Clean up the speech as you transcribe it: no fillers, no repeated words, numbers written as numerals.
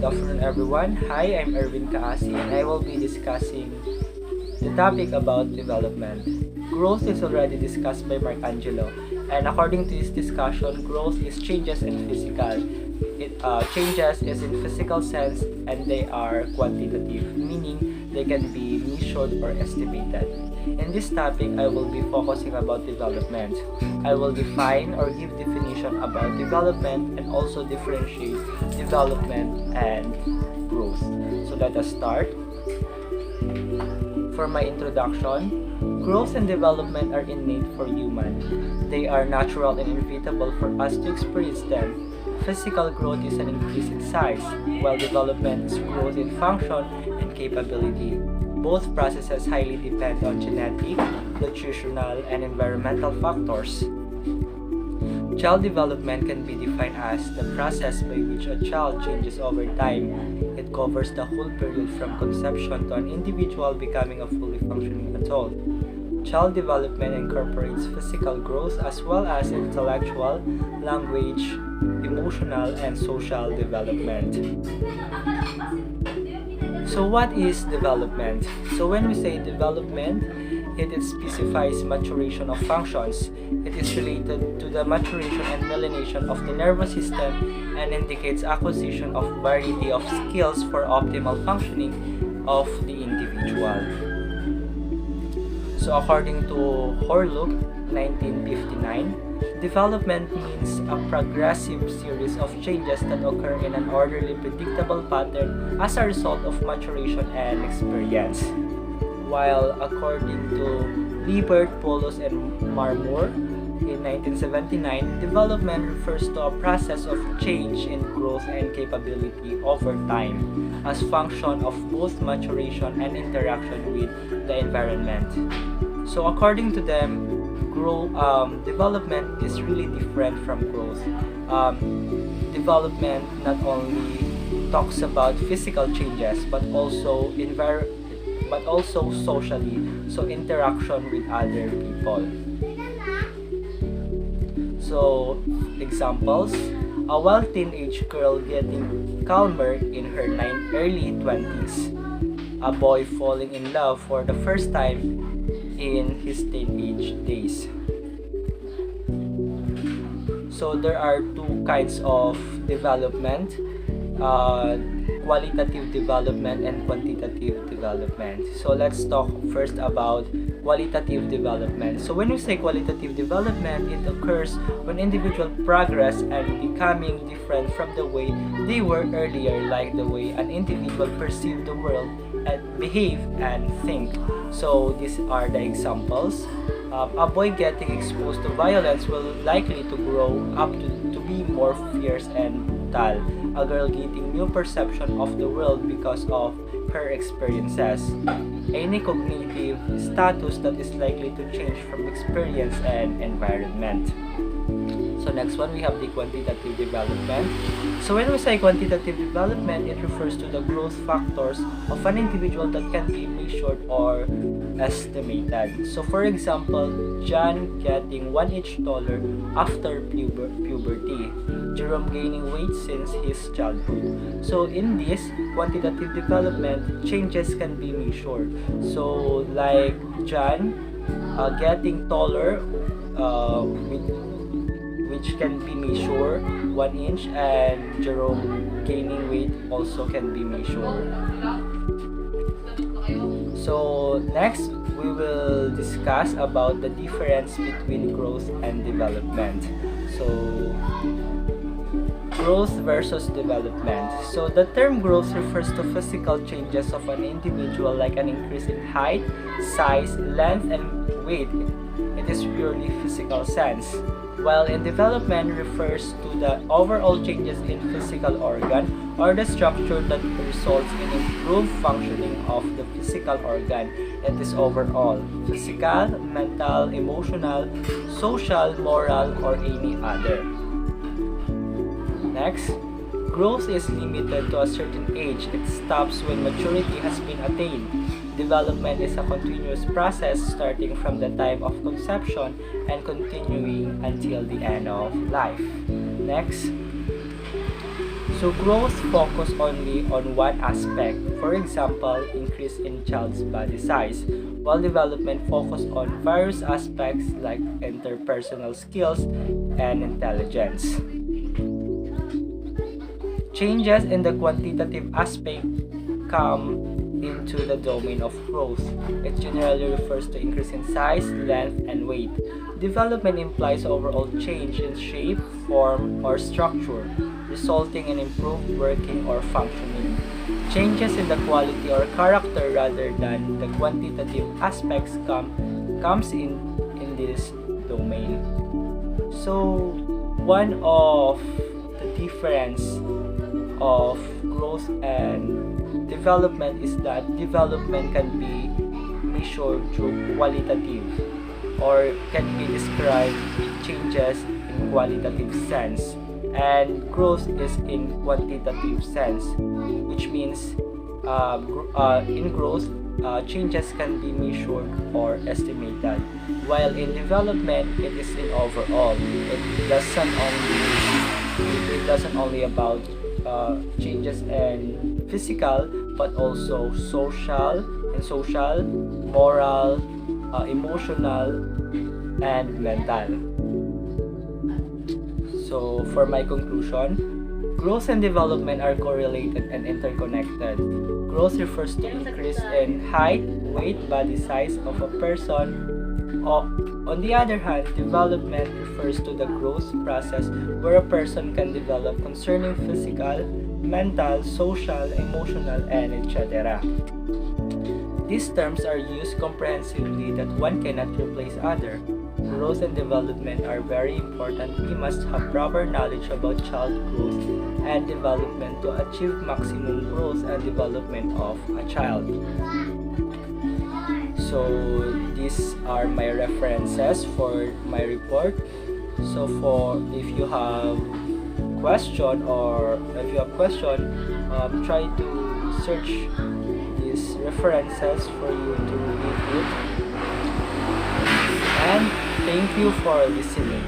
good afternoon everyone. Hi, I'm Erwin Kaasi and I will be discussing the topic about development. Growth is already discussed by Marcangelo, and according to this discussion, growth is changes in physical. Changes is in physical sense and they are quantitative, meaning they can be measured or estimated. In this topic, I will be focusing about development. I will define or give definition about development and also differentiate development and growth. So let us start. For my introduction, growth and development are innate for human. They are natural and inevitable for us to experience them. Physical growth is an increase in size, while development is growth in function and capability. Both processes highly depend on genetic, nutritional, and environmental factors. Child development can be defined as the process by which a child changes over time. It covers the whole period from conception to an individual becoming a fully functioning adult. Child development incorporates physical growth as well as intellectual, language, emotional, and social development. So what is development? So when we say development, it specifies maturation of functions. It is related to the maturation and myelination of the nervous system and indicates acquisition of variety of skills for optimal functioning of the individual. So according to Horluck, 1959, development means a progressive series of changes that occur in an orderly, predictable pattern as a result of maturation and experience. While according to Liebert, Paulus, and Marmor, in 1979, development refers to a process of change in growth and capability over time as function of both maturation and interaction with the environment. So according to them, development is really different from growth. Development not only talks about physical changes but also socially, so interaction with other people. So examples, a wild teenage girl getting calmer in her early 20s, a boy falling in love for the first time in his teenage days. So there are two kinds of development, qualitative development and quantitative development. So let's talk first about qualitative development. So when we say qualitative development, it occurs when individual progress and becoming different from the way they were earlier, like the way an individual perceived the world and behave and think. So these are the examples. A boy getting exposed to violence will likely to grow up to be more fierce and brutal. A girl getting new perception of the world because of her experiences. Any cognitive status that is likely to change from experience and environment. So next one, we have the quantitative development. So when we say quantitative development, it refers to the growth factors of an individual that can be measured or estimated. So for example, John getting 1 inch taller after puberty. Jerome gaining weight since his childhood. So in this quantitative development, changes can be measured. So like John getting taller, which can be measured 1 inch, and Jerome gaining weight also can be measured. So next, we will discuss about the difference between growth and development. So growth versus development. So the term growth refers to physical changes of an individual like an increase in height, size, length, and weight. It is purely physical sense. While in development refers to the overall changes in physical organ or the structure that results in improved functioning of the physical organ. It is overall physical, mental, emotional, social, moral, or any other. Next, growth is limited to a certain age. It stops when maturity has been attained. Development is a continuous process starting from the time of conception and continuing until the end of life. Next. So growth focus only on one aspect, for example, increase in child's body size, while development focus on various aspects like interpersonal skills and intelligence. Changes in the quantitative aspect come into the domain of growth. It generally refers to increase in size, length, and weight. Development implies overall change in shape, form, or structure, resulting in improved working or functioning. Changes in the quality or character rather than the quantitative aspects comes in this domain. So one of the difference of growth and development is that development can be measured through qualitative or can be described changes in qualitative sense, and growth is in quantitative sense, which means in growth changes can be measured or estimated, while in development it is in overall. It doesn't only about changes in physical, but also social, moral, emotional, and mental. So for my conclusion, growth and development are correlated and interconnected. Growth refers to increase in height, weight, body size of a person. On the other hand, development refers to the growth process where a person can develop concerning physical, mental, social, emotional, and etc. These terms are used comprehensively that one cannot replace other. Growth and development are very important. We must have proper knowledge about child growth and development to achieve maximum growth and development of a child. So these are my references for my report. So if you have question, try to search these references for you to read it. And thank you for listening.